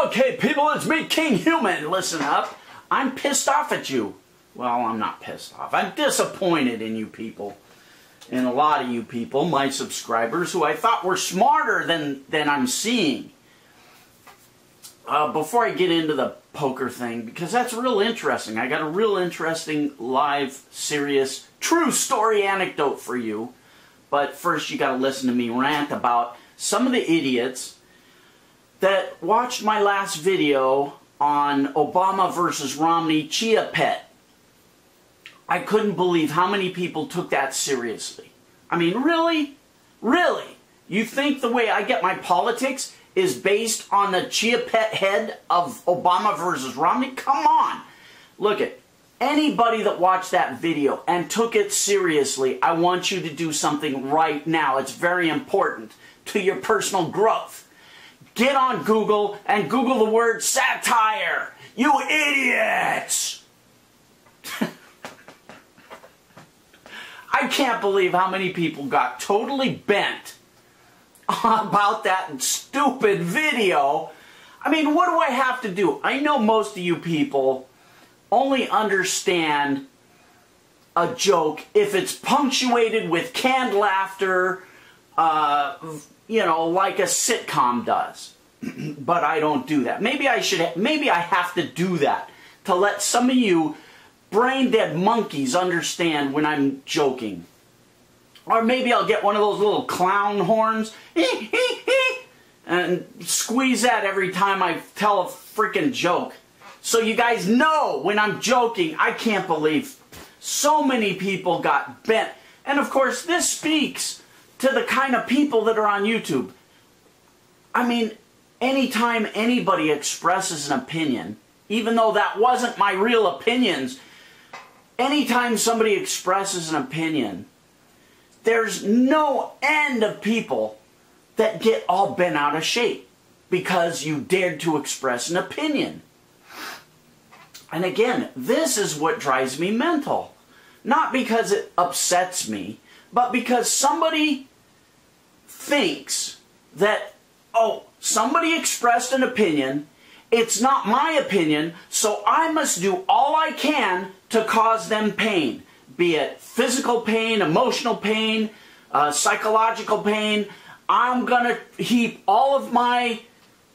Okay, people, it's me, Kinghuman. Listen up. I'm pissed off at you. Well, I'm not pissed off. I'm disappointed in you people. In a lot of you people, my subscribers, who I thought were smarter than I'm seeing. Before I get into the poker thing, because that's real interesting. I got a real interesting, live, serious, true story anecdote for you. But first, you got to listen to me rant about some of the idiots that watched my last video on Obama versus Romney Chia Pet. I couldn't believe how many people took that seriously. I mean, really? Really? You think the way I get my politics is based on the Chia Pet head of Obama versus Romney? Come on! Look at anybody that watched that video and took it seriously, I want you to do something right now. It's very important to your personal growth. Get on Google and Google the word satire. You idiots! I can't believe how many people got totally bent about that stupid video. I mean, what do I have to do? I know most of you people only understand a joke if it's punctuated with canned laughter, you know, like a sitcom does. But I don't do that. Maybe I have to do that to let some of you brain-dead monkeys understand when I'm joking. Or maybe I'll get one of those little clown horns and squeeze that every time I tell a freaking joke. So you guys know when I'm joking. I can't believe so many people got bent. And of course, this speaks to the kind of people that are on YouTube. I mean, anytime anybody expresses an opinion, even though that wasn't my real opinions, anytime somebody expresses an opinion, there's no end of people that get all bent out of shape because you dared to express an opinion. And again, this is what drives me mental. Not because it upsets me, but because somebody thinks that, oh, somebody expressed an opinion, it's not my opinion, so I must do all I can to cause them pain. Be it physical pain, emotional pain, psychological pain. I'm going to heap all of my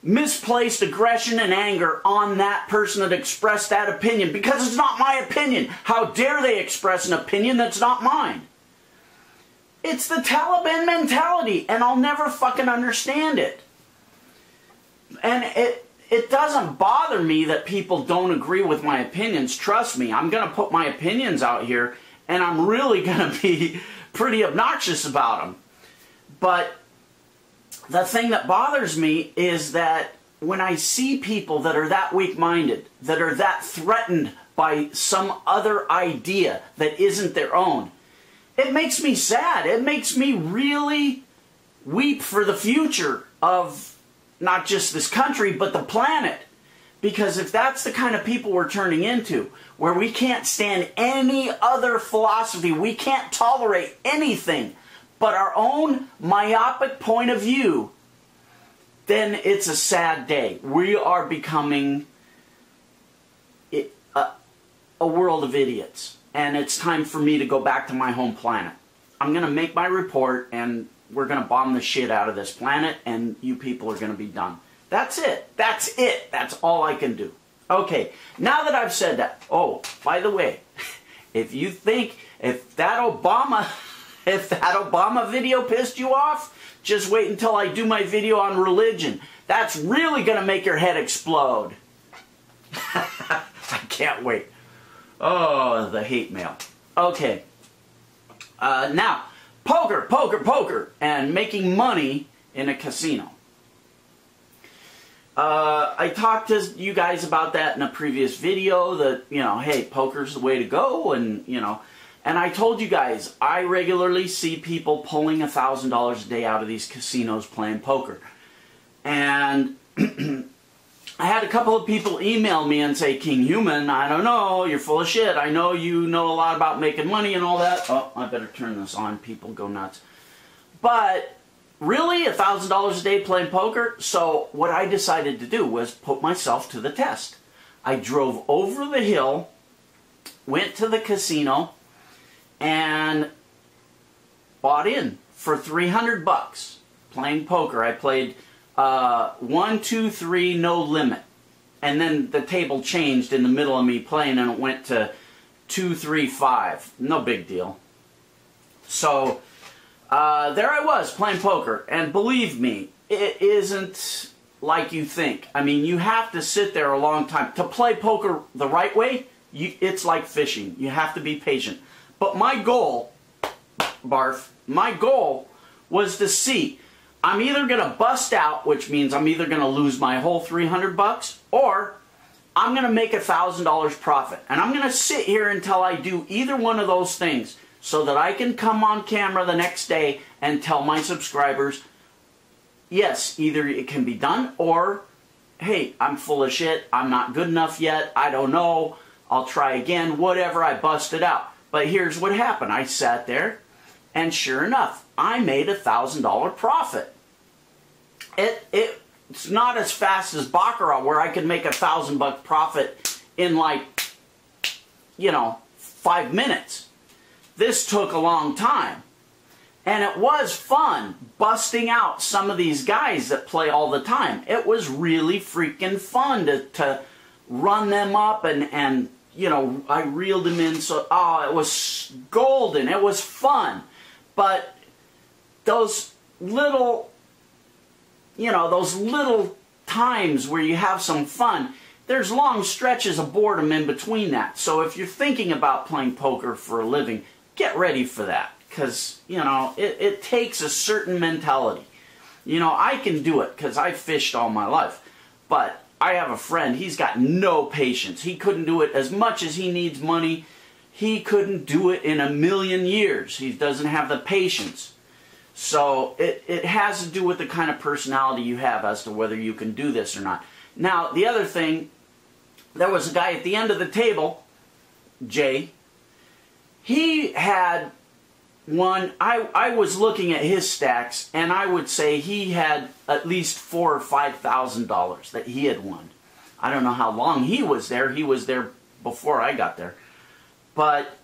misplaced aggression and anger on that person that expressed that opinion because it's not my opinion. How dare they express an opinion that's not mine? It's the Taliban mentality, and I'll never fucking understand it. And it doesn't bother me that people don't agree with my opinions. Trust me, I'm going to put my opinions out here, and I'm really going to be pretty obnoxious about them. But the thing that bothers me is that when I see people that are that weak-minded, that are that threatened by some other idea that isn't their own, it makes me sad. It makes me really weep for the future of not just this country, but the planet. Because if that's the kind of people we're turning into, where we can't stand any other philosophy, we can't tolerate anything but our own myopic point of view, then it's a sad day. We are becoming a world of idiots. And it's time for me to go back to my home planet. I'm going to make my report, and we're going to bomb the shit out of this planet, and you people are going to be done. That's it. That's it. That's all I can do. Okay, now that I've said that, oh, by the way, if you think, if that Obama video pissed you off, just wait until I do my video on religion. That's really going to make your head explode. I can't wait. Oh, the hate mail. Okay. Now, poker, and making money in a casino. I talked to you guys about that in a previous video, that, you know, hey, poker's the way to go, and, you know, and I told you guys, I regularly see people pulling $1,000 a day out of these casinos playing poker. And I had a couple of people email me and say, Kinghuman, I don't know, you're full of shit. I know you know a lot about making money and all that. Oh, I better turn this on. People go nuts. But really, $1,000 a day playing poker? So what I decided to do was put myself to the test. I drove over the hill, went to the casino, and bought in for $300 playing poker. I played 1, 2, 3, no limit. And then the table changed in the middle of me playing and it went to 2, 3, 5. No big deal. So there I was playing poker. And believe me, it isn't like you think. I mean, you have to sit there a long time. To play poker the right way, it's like fishing. You have to be patient. But my goal, barf, my goal was to see, I'm either going to bust out, which means I'm either going to lose my whole $300, or I'm going to make $1,000 profit. And I'm going to sit here until I do either one of those things so that I can come on camera the next day and tell my subscribers, yes, either it can be done, or, hey, I'm full of shit, I'm not good enough yet, I don't know, I'll try again, whatever, I busted out. But here's what happened. I sat there, and sure enough, I made $1,000 profit. It's not as fast as Baccarat, where I could make $1,000 profit in like, 5 minutes. This took a long time. And it was fun busting out some of these guys that play all the time. It was really freaking fun to run them up and I reeled them in. So, it was golden. It was fun. But those little times where you have some fun, there's long stretches of boredom in between that. So if you're thinking about playing poker for a living, get ready for that. Because, it takes a certain mentality. I can do it because I fished all my life. But I have a friend, he's got no patience. He couldn't do it as much as he needs money. He couldn't do it in a million years. He doesn't have the patience. So it has to do with the kind of personality you have as to whether you can do this or not. Now, the other thing, there was a guy at the end of the table, Jay. He had won, I was looking at his stacks, and I would say he had at least $4,000 or $5,000 that he had won. I don't know how long he was there. He was there before I got there. But,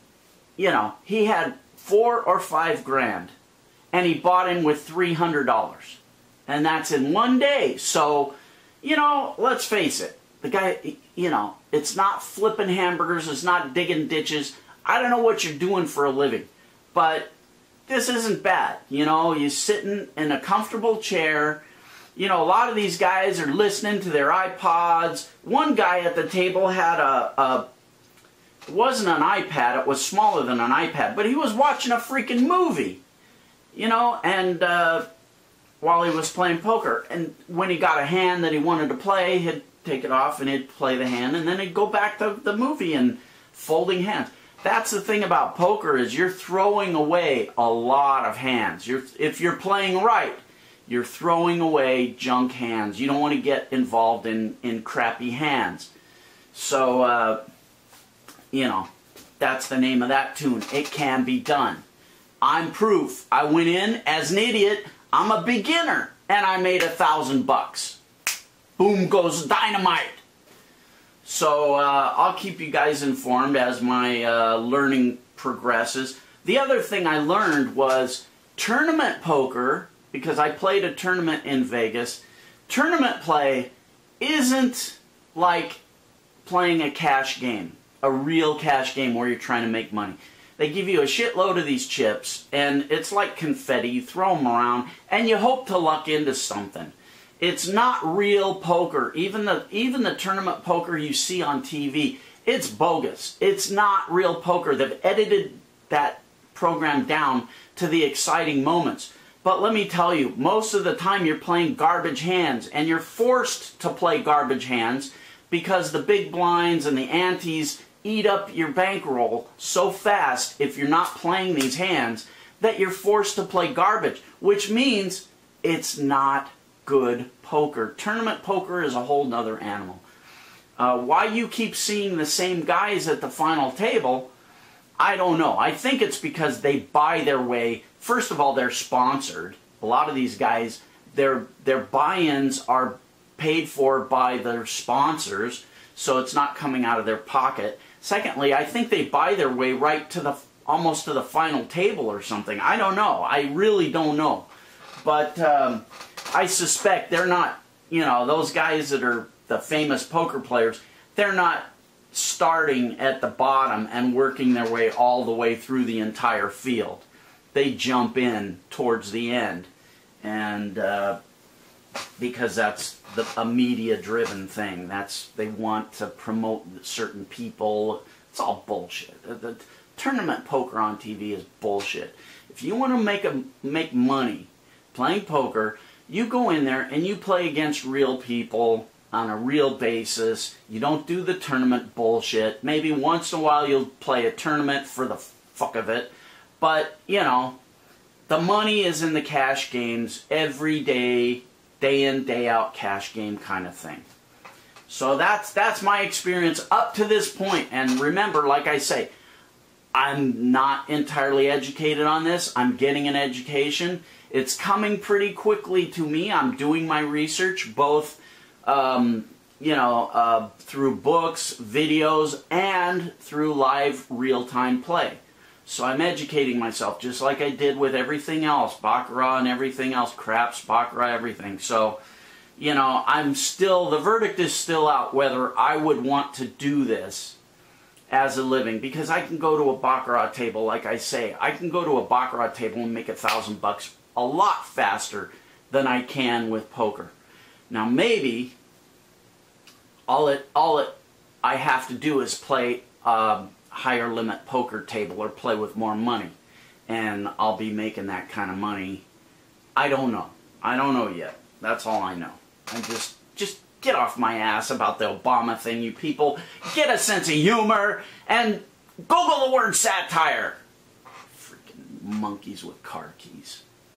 he had 4 or 5 grand. And he bought in with $300. And that's in one day. So, let's face it. The guy, it's not flipping hamburgers. It's not digging ditches. I don't know what you're doing for a living. But this isn't bad. You're sitting in a comfortable chair. A lot of these guys are listening to their iPods. One guy at the table had it wasn't an iPad. It was smaller than an iPad. But he was watching a freaking movie. And while he was playing poker. And when he got a hand that he wanted to play, he'd take it off and he'd play the hand, and then he'd go back to the movie and folding hands. That's the thing about poker, is you're throwing away a lot of hands. If you're playing right, you're throwing away junk hands. You don't want to get involved in crappy hands. So, that's the name of that tune. It can be done. I'm proof. I went in as an idiot. I'm a beginner, and I made $1,000. Boom goes dynamite. So I'll keep you guys informed as my learning progresses. The other thing I learned was tournament poker, because I played a tournament in Vegas. Tournament play isn't like playing a cash game, a real cash game where you're trying to make money. They give you a shitload of these chips, and it's like confetti. You throw them around, and you hope to luck into something. It's not real poker. Even the tournament poker you see on TV, it's bogus. It's not real poker. They've edited that program down to the exciting moments. But let me tell you, most of the time you're playing garbage hands, and you're forced to play garbage hands because the big blinds and the antes eat up your bankroll so fast if you're not playing these hands that you're forced to play garbage, which means it's not good poker. Tournament poker is a whole nother animal. Why you keep seeing the same guys at the final table, I don't know. I think it's because they buy their way. First of all, they're sponsored a lot of these guys, their buy-ins are paid for by their sponsors, so it's not coming out of their pocket. Secondly, I think they buy their way right to the almost to the final table or something. I don't know. I really don't know. But I suspect they're not, you know, those guys that are the famous poker players, they're not starting at the bottom and working their way all the way through the entire field. They jump in towards the end, and because that's a media-driven thing. They want to promote certain people. It's all bullshit. The tournament poker on TV is bullshit. If you want to make money playing poker, you go in there and you play against real people on a real basis. You don't do the tournament bullshit. Maybe once in a while you'll play a tournament for the fuck of it. But, you know, the money is in the cash games every day, day in, day out cash game kind of thing. So that's my experience up to this point. And remember, like I say, I'm not entirely educated on this. I'm getting an education. It's coming pretty quickly to me. I'm doing my research both through books, videos, and through live real-time play. So I'm educating myself just like I did with everything else, Baccarat and everything else, craps, Baccarat, everything. So, you know, the verdict is still out whether I would want to do this as a living, because I can go to a Baccarat table, like I say, I can go to a Baccarat table and make $1,000 a lot faster than I can with poker. Now maybe all I have to do is play higher limit poker table or play with more money, and I'll be making that kind of money. I don't know. I don't know yet. That's all I know. I just get off my ass about the Obama thing, you people. Get a sense of humor and Google the word satire. Freaking monkeys with car keys.